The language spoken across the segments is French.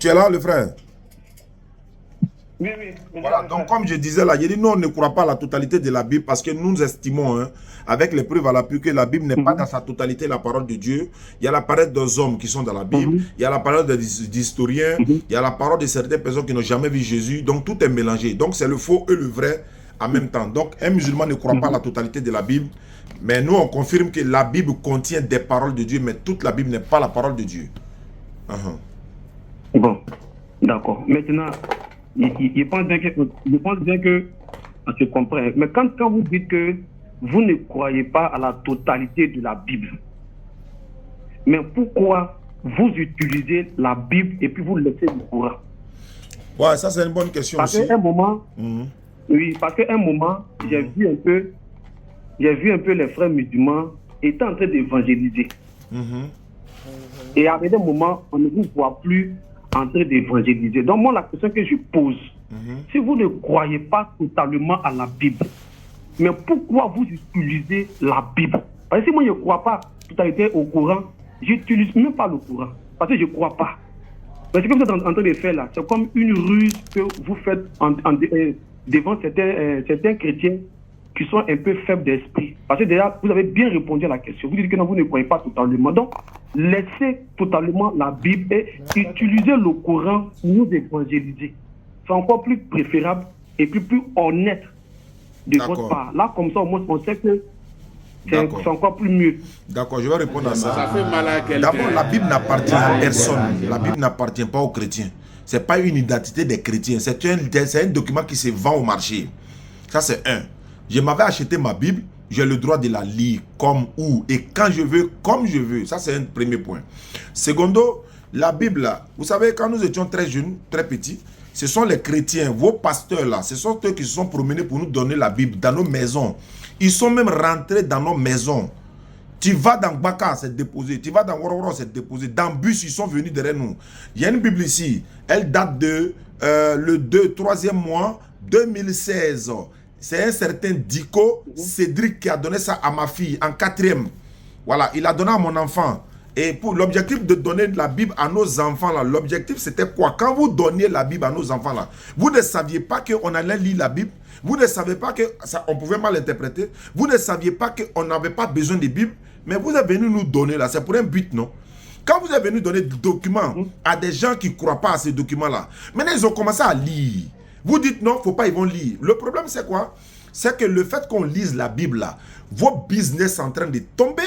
Tu es là, le frère? Oui. Voilà, donc comme je disais là, j'ai dit non, on ne croit pas à la totalité de la Bible parce que nous estimons, hein, avec les preuves à l'appui, que la Bible n'est pas dans sa totalité la parole de Dieu. Il y a la parole des hommes qui sont dans la Bible, il y a la parole des historiens, il y a la parole de certaines personnes qui n'ont jamais vu Jésus, donc tout est mélangé. Donc c'est le faux et le vrai en même temps. Donc un musulman ne croit pas à la totalité de la Bible, mais nous on confirme que la Bible contient des paroles de Dieu, mais toute la Bible n'est pas la parole de Dieu. Bon, d'accord. Maintenant, je pense bien que on se comprend. Mais quand vous dites que vous ne croyez pas à la totalité de la Bible, mais pourquoi vous utilisez la Bible et puis vous laissez le Coran? Ouais, ça c'est une bonne question parce aussi. Qu'à un moment, oui, parce qu'à un moment, j'ai vu un peu les frères musulmans étant en train d'évangéliser. Et à un moment, on ne vous voit plus en train d'évangéliser. Donc moi, la question que je pose, si vous ne croyez pas totalement à la Bible, mais pourquoi vous utilisez la Bible? Parce que si moi je ne crois pas totalité au Coran, je n'utilise même pas le Coran, parce que je ne crois pas. Mais ce que vous êtes en train de faire là, c'est comme une ruse que vous faites devant certains chrétiens qui sont un peu faibles d'esprit. Parce que déjà, vous avez bien répondu à la question. Vous dites que non, vous ne croyez pas totalement. Donc, laissez totalement la Bible et utilisez le Coran pour nous évangéliser. C'est encore plus préférable et plus honnête de votre part. Là, comme ça, au moins, on sait que c'est encore plus mieux. D'accord, je vais répondre à ça. Ça fait mal à quelqu'un. D'abord, la Bible n'appartient à personne. La Bible n'appartient pas aux chrétiens. Ce n'est pas une identité des chrétiens. C'est un document qui se vend au marché. Ça, c'est un. Je m'avais acheté ma Bible, j'ai le droit de la lire comme où et quand je veux, comme je veux. Ça, c'est un premier point. Secondo, la Bible, là, vous savez, quand nous étions très jeunes, très petits, ce sont les chrétiens, vos pasteurs là, ce sont eux qui se sont promenés pour nous donner la Bible dans nos maisons. Ils sont même rentrés dans nos maisons. Tu vas dans Baka, c'est déposé. Tu vas dans Wororo, c'est déposé. Dans Bus, ils sont venus derrière nous. Il y a une Bible ici. Elle date de le 3e mois 2016. C'est un certain Diko Cédric qui a donné ça à ma fille en 4e. Voilà, il a donné à mon enfant. Et pour l'objectif de donner la Bible à nos enfants, là, l'objectif c'était quoi? Quand vous donniez la Bible à nos enfants, là, vous ne saviez pas qu'on allait lire la Bible. Vous ne saviez pas qu'on pouvait mal interpréter. Vous ne saviez pas qu'on n'avait pas besoin de Bible. Mais vous êtes venu nous donner là, c'est pour un but, non? Quand vous êtes venu donner des documents à des gens qui ne croient pas à ces documents-là, maintenant ils ont commencé à lire. Vous dites non, il ne faut pas, ils vont lire. Le problème c'est quoi? C'est que le fait qu'on lise la Bible là, vos business sont en train de tomber.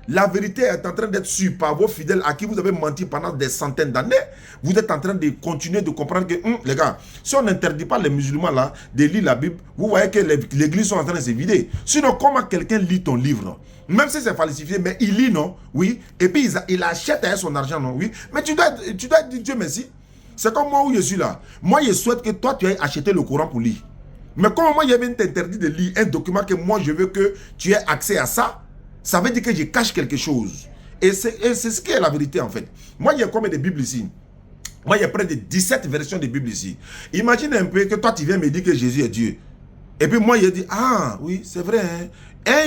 La vérité est en train d'être sûre par vos fidèles à qui vous avez menti pendant des centaines d'années. Vous êtes en train de continuer de comprendre que, les gars, si on n'interdit pas les musulmans là de lire la Bible, vous voyez que les églises sont en train de se vider. Sinon, comment quelqu'un lit ton livre? Même si c'est falsifié, mais il lit, non? Oui. Et puis, il achète avec son argent, non? Oui. Mais tu dois dire Dieu merci. C'est comme moi où je suis là. Moi, je souhaite que toi, tu aies acheté le Coran pour lire. Mais comment moi, je viens t'interdire de lire un document que moi, je veux que tu aies accès à ça? Ça veut dire que je cache quelque chose. Et c'est ce qui est la vérité en fait. Moi, il y a combien de Bibles ici? Moi, il y a près de 17 versions de Bible ici. Imagine un peu que toi, tu viens me dire que Jésus est Dieu. Et puis moi, il dit, ah oui, c'est vrai. Hein?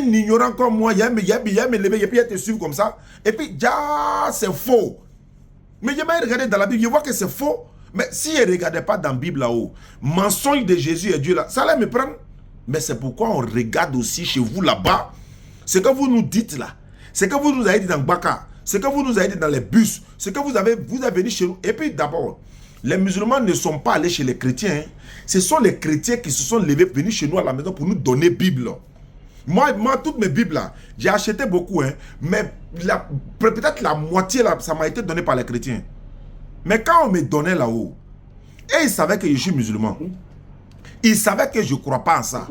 Un ignorant comme moi, il me lever et puis il te suivre comme ça. Et puis, c'est faux. Mais je vais regarder dans la Bible, je vois que c'est faux. Mais si je ne regardais pas dans la Bible là-haut, mensonge de Jésus et Dieu là, ça allait me prendre. Mais c'est pourquoi on regarde aussi chez vous là-bas. Ce que vous nous dites là, ce que vous nous avez dit dans Baka, ce que vous nous avez dit dans les bus, ce que vous avez venu chez nous. Et puis d'abord, les musulmans ne sont pas allés chez les chrétiens. Hein. Ce sont les chrétiens qui se sont levés, venus chez nous à la maison pour nous donner Bible. Moi toutes mes Bibles là, j'ai acheté beaucoup, hein, mais peut-être la moitié là, ça m'a été donné par les chrétiens. Mais quand on me donnait là-haut, et ils savaient que je suis musulman, ils savaient que je ne crois pas en ça.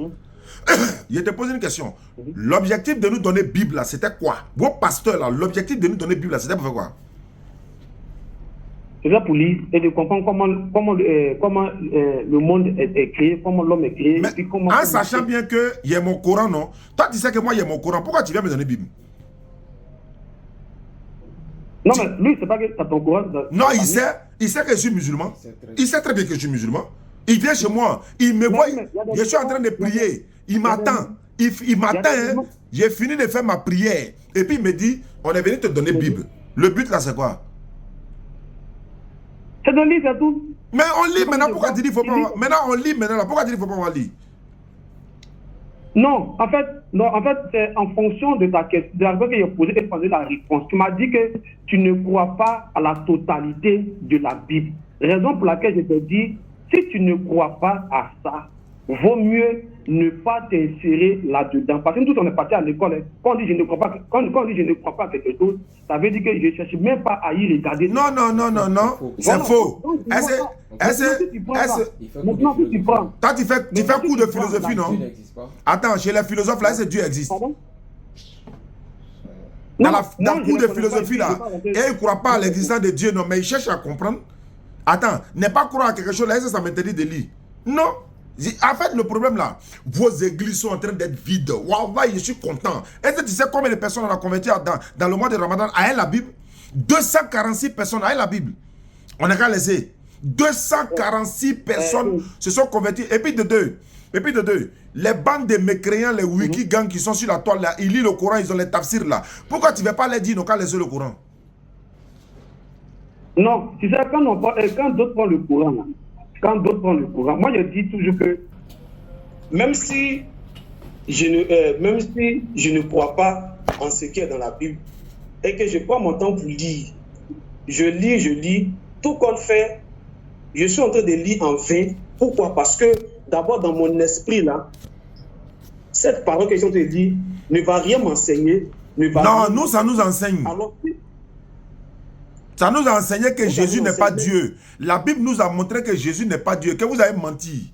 Je te pose une question. L'objectif de nous donner Bible là, c'était quoi? Vos pasteurs là, l'objectif de nous donner Bible là, c'était pour faire quoi? C'est là pour lire et de comprendre comment le monde est créé, comment l'homme est créé. Mais et comment en sachant bien qu'il y a mon Coran, non? Toi, tu sais que moi, il y a mon Coran. Pourquoi tu viens me donner Bible? Non, mais lui, c'est pas que tu as ton Coran. Non, il sait que je suis musulman. Il sait très bien que je suis musulman. Il vient chez moi, il me voit, je suis en train de prier. Il m'attend. Il m'attend. Hein. J'ai fini de faire ma prière. Et puis il me dit, on est venu te donner Bible. Le but là, c'est quoi? C'est je lis, c'est tout. Mais on lit maintenant, pourquoi tu dis qu'il faut pas... Maintenant, on lit maintenant, là. Pourquoi tu dis qu'il faut pas lire? Non, en fait, c'est en fonction de ta question, de la question que j'ai posée et de la réponse. Tu m'as dit que tu ne crois pas à la totalité de la Bible. Raison pour laquelle je te dis, si tu ne crois pas à ça, vaut mieux ne pas t'insérer là-dedans. Parce que nous tous, on est partis à l'école. Quand on dit je ne crois pas, quand on dit je ne crois pas à quelque chose, ça veut dire que je ne cherche même pas à y regarder. Non, c'est faux. Maintenant, si tu prends. Toi, tu fais cours de philosophie, non? Attends, chez les philosophes, là, c'est Dieu existe. Pardon? Dans le cours de philosophie, là, et ils ne croient pas à l'existence de Dieu, non, mais ils cherchent à comprendre. Attends, ne pas croire à quelque chose, là, ça m'interdit de lire. Non. En fait, le problème là, vos églises sont en train d'être vides. Waouh, je suis content. Est-ce que tu sais combien de personnes on a converti dans le mois de Ramadan avec la Bible? 246 personnes avec la Bible. On a qu'à laisser. 246 personnes se sont converties. Et puis de deux, les bandes de mécréants, les wikigangs qui sont sur la toile là, ils lisent le Coran, ils ont les tafsirs là. Pourquoi tu ne vas pas les dire, non, qu'à laisser le Coran? Non, tu sais, quand d'autres prennent le Coran là, moi je dis toujours que même si je ne crois pas en ce qui est dans la Bible et que je prends mon temps pour lire, je lis, tout compte fait, je suis en train de lire en vain. Pourquoi? Parce que d'abord dans mon esprit là, cette parole que je suis en train de lire ne va rien m'enseigner. Non, nous ça nous enseigne. Alors, ça nous a enseigné que Jésus n'est pas Dieu. La Bible nous a montré que Jésus n'est pas Dieu, que vous avez menti.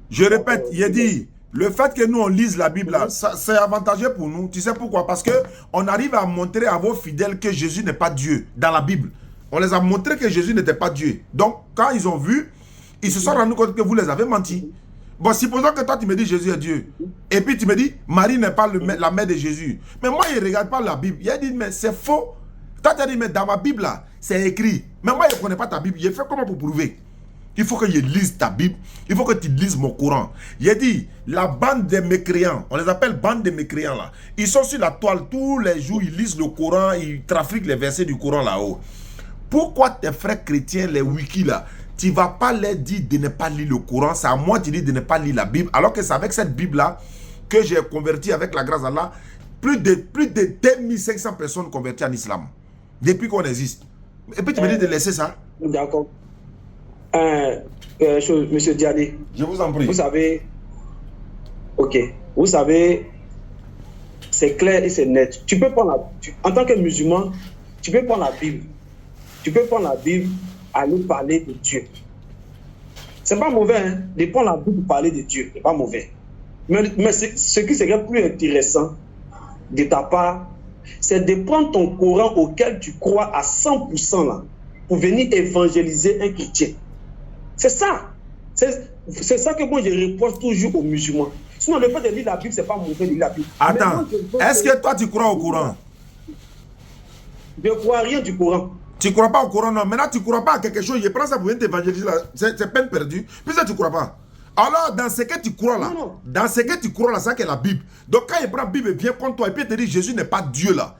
Je répète, il a dit, le fait que nous on lise la Bible là, c'est avantageux pour nous. Tu sais pourquoi? Parce qu'on arrive à montrer à vos fidèles que Jésus n'est pas Dieu dans la Bible. On les a montré que Jésus n'était pas Dieu. Donc, quand ils ont vu, ils se sont rendus compte que vous les avez menti. Bon, supposons que toi tu me dis Jésus est Dieu. Et puis tu me dis, Marie n'est pas la mère de Jésus. Mais moi, il ne regarde pas la Bible. Il a dit, mais c'est faux. Toi, tu as dit, mais dans ma Bible, là, c'est écrit. Mais moi, je ne connais pas ta Bible. Je fais comment pour prouver? Il faut que je lise ta Bible. Il faut que tu lises mon Coran. Il a dit, la bande des mécréants, on les appelle bande des mécréants, là. Ils sont sur la toile tous les jours, ils lisent le Coran, ils trafiquent les versets du Coran là-haut. Pourquoi tes frères chrétiens, les wikis, là, tu ne vas pas leur dire de ne pas lire le Coran? C'est à moi de dire de ne pas lire la Bible. Alors que c'est avec cette Bible-là que j'ai converti avec la grâce d'Allah plus de 2500 personnes converties en islam. Depuis qu'on existe. Et puis tu me dis de laisser ça? D'accord. Monsieur Diadé. Je vous en prie. Vous savez, ok. Vous savez, c'est clair et c'est net. Tu peux prendre en tant que musulman, tu peux prendre la Bible. Tu peux prendre la Bible, aller parler de Dieu. C'est pas mauvais, hein, de prendre la Bible pour parler de Dieu. C'est pas mauvais. Mais ce qui serait plus intéressant de ta part, c'est de prendre ton Coran auquel tu crois à 100% là, pour venir évangéliser un chrétien. C'est ça. C'est ça que moi je reproche toujours aux musulmans. Sinon, le fait de lire la Bible, c'est pas mauvais de lire la Bible. Attends, est-ce que toi tu crois au Coran? Je ne crois rien du Coran. Tu ne crois pas au Coran, non. Maintenant, tu ne crois pas à quelque chose. Je prends ça pour venir t'évangéliser là. C'est peine perdue. Puisque tu ne crois pas. Alors, dans ce que tu crois là, dans ce que tu crois là, ça c'est la Bible. Donc, quand il prend la Bible, il vient contre toi et puis il te dit Jésus n'est pas Dieu là.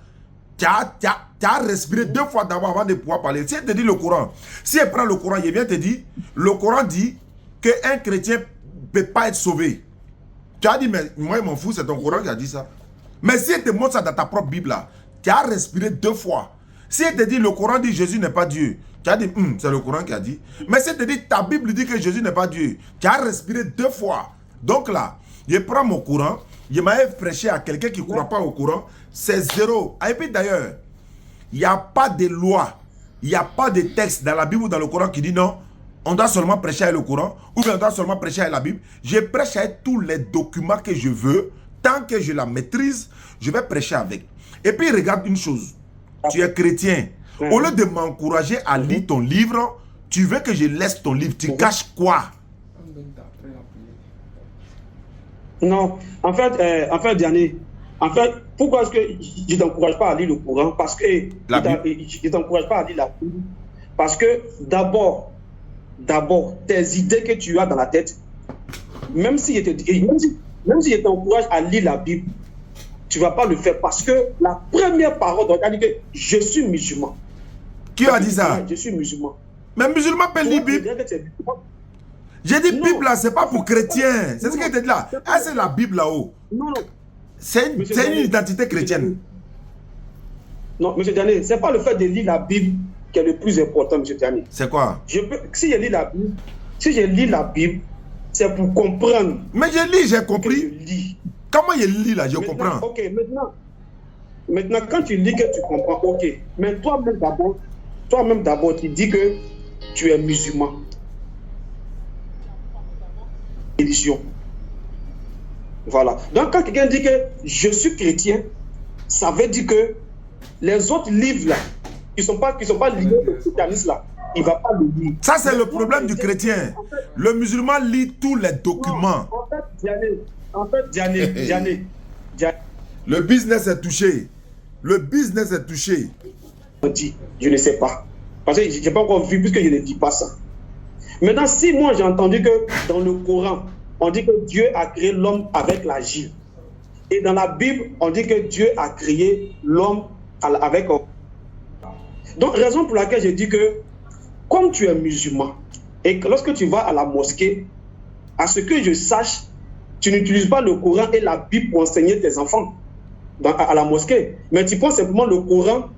Tu as respiré 2 fois d'abord avant de pouvoir parler. Si elle te dit le Coran, si elle prend le Coran, il vient te dire, le Coran dit qu'un chrétien ne peut pas être sauvé. Tu as dit, mais moi je m'en fous, c'est ton Coran qui a dit ça. Mais si elle te montre ça dans ta propre Bible là, tu as respiré 2 fois. Si elle te dit le Coran dit Jésus n'est pas Dieu, tu as dit, c'est le Coran qui a dit. Mais si elle te dit, ta Bible dit que Jésus n'est pas Dieu, tu as respiré 2 fois. Donc là, je prends mon Coran, je m'avais prêché à quelqu'un qui ne croit pas au Coran, c'est 0. Et puis d'ailleurs, il n'y a pas de loi, il n'y a pas de texte dans la Bible ou dans le Coran qui dit non, on doit seulement prêcher avec le Coran, ou bien on doit seulement prêcher avec la Bible. Je prêche avec tous les documents que je veux, tant que je la maîtrise, je vais prêcher avec. Et puis regarde une chose, tu es chrétien, au lieu de m'encourager à lire ton livre, tu veux que je laisse ton livre, tu caches quoi? Non, en fait, Diané, pourquoi est-ce que je ne t'encourage pas à lire le Coran? Parce que je ne t'encourage pas à lire la Bible. Parce que d'abord, tes idées que tu as dans la tête, même si je t'encourage à lire la Bible, tu ne vas pas le faire parce que la première parole, donc, elle dit que je suis musulman. Qui a dit ça? Je suis musulman. Mais musulman peut lire Bible. J'ai dit Bible là, c'est pas pour chrétiens. C'est ce que tu dis là. Ah, c'est la Bible là-haut. Non, non. C'est une identité chrétienne. Non, M. Diané, c'est pas le fait de lire la Bible qui est le plus important, M. Diané. C'est quoi? Si je lis la Bible, c'est pour comprendre. Mais je lis, j'ai compris. Je lis. Comment je lis là, je comprends. Ok, maintenant, quand tu lis que tu comprends, ok. Mais toi-même d'abord, tu dis que tu es musulman. Religion. Voilà. Donc, quand quelqu'un dit que je suis chrétien, ça veut dire que les autres livres là, qui sont pas liés au christianisme là, il ne va pas le lire. Ça, c'est le problème du chrétien. Le musulman lit tous les documents. En fait, Diané. Le business est touché. Le business est touché. Je ne sais pas. Parce que je n'ai pas encore vu, puisque je ne dis pas ça. Maintenant, si moi j'ai entendu que dans le Coran, on dit que Dieu a créé l'homme avec l'argile. Et dans la Bible, on dit que Dieu a créé l'homme avec... Donc, raison pour laquelle je dis que, comme tu es musulman, et que lorsque tu vas à la mosquée, à ce que je sache, tu n'utilises pas le Coran et la Bible pour enseigner tes enfants à la mosquée, mais tu prends simplement le Coran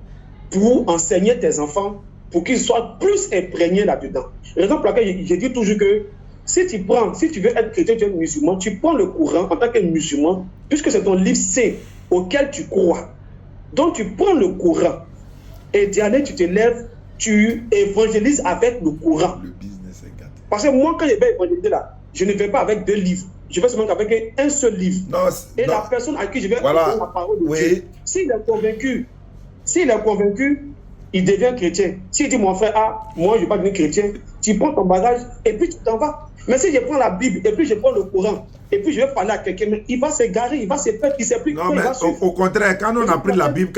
pour enseigner tes enfants, pour qu'ils soient plus imprégnés là-dedans. Raison pour laquelle je dis toujours que si tu veux être chrétien, tu es musulman, tu prends le Coran en tant que musulman, puisque c'est ton livre saint auquel tu crois. Donc tu prends le Coran et Diané, tu te lèves, tu évangélises avec le Coran. Le business est gâté. Parce que moi, quand je vais évangéliser là, je ne vais pas avec 2 livres. Je vais seulement avec un seul livre. La personne à qui je vais donner la parole de Dieu, s'il est convaincu, il devient chrétien. S'il dit, mon frère, moi je ne vais pas devenir chrétien, tu prends ton bagage et puis tu t'en vas. Mais si je prends la Bible et puis je prends le Coran et puis je vais parler à quelqu'un, il va s'égarer, il va se perdre, il ne sait plus quoi il va suivre. Au contraire, quand on a pris la Bible,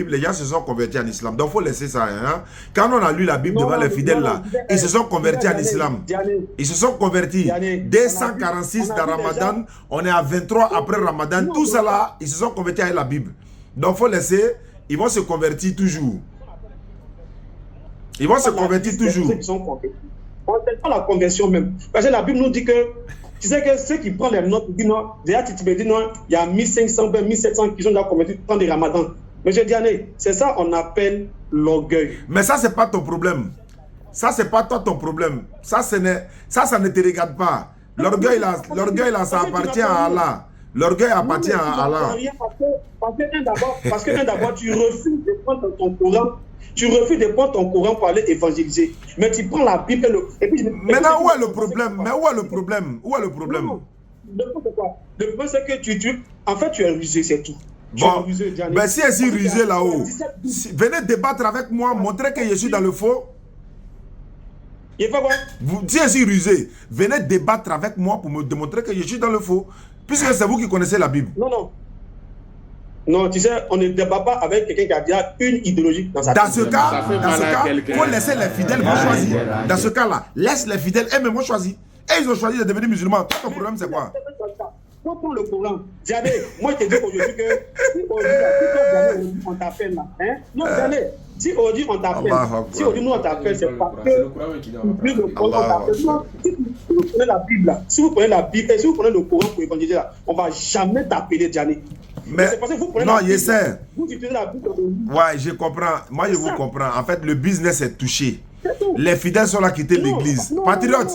les gens se sont convertis en islam. Donc il faut laisser ça. Hein? Quand on a lu la Bible devant les fidèles là, ils se sont convertis en islam. Ils se sont convertis. 246 dans Ramadan, on est à 23 après Ramadan. Tout ça là, ils se sont convertis avec la Bible. Donc il faut laisser, ils vont se convertir toujours. Ils vont se convertir toujours. On ne fait pas la conversion même. Parce que la Bible nous dit que, tu sais que ceux qui prennent les notes, ils disent non, déjà tu me dis non, il y a 1500, 1700 qui sont déjà convertis pendant les ramadans. Monsieur Diané, c'est ça qu'on appelle l'orgueil. Mais ça, c'est pas ton problème. Ça, c'est pas toi ton problème. Ça ne te regarde pas. L'orgueil là, ça appartient à Allah. L'orgueil appartient à Allah. Parce que d'abord, tu refuses de prendre ton Coran. Tu refuses de prendre ton Coran pour aller évangéliser. Mais tu prends la Bible et puis... Maintenant, où est le problème? Mais où est le problème? Où est le problème? Le problème, c'est que tu es rusé, c'est tout. Bon, ben si elle est rusée là-haut, venez débattre avec moi, montrer que je suis dans le faux. Il faut quoi? Si je suis rusé, venez débattre avec moi pour me démontrer que je suis dans le faux. Puisque c'est vous qui connaissez la Bible. Non, tu sais, on ne débat pas avec quelqu'un qui a déjà une idéologie dans sa vie. Dans ce cas, il faut laisser les fidèles vont choisir. Dans ce cas-là, laisse les fidèles eux-mêmes choisir. Et ils ont choisi de devenir musulmans. Ton problème, c'est quoi? Faut prendre le Coran. Diané, moi je te dis aujourd'hui que si aujourd'hui on t'appelle là, hein? Non, Diané, si aujourd'hui on t'appelle, si aujourd'hui nous on t'appelle, c'est parce que plus le Coran t'appelle. Non, si vous prenez la Bible là, si vous prenez la Bible et si vous prenez le Coran pour évangéliser là, on va jamais t'appeler Diané. Mais c'est parce que vous prenez non, je sais. Vous utilisez la Bible. Ouais, je comprends. Moi, je vous comprends. En fait, le business est touché. Les fidèles sont là quitter l'église. Patriote.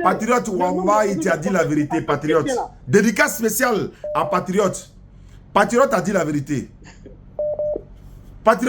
Patriote, Wallah, il t'a dit la vérité, patriote. Dédicace spéciale à Patriote. Patriote a dit la vérité. Patriote.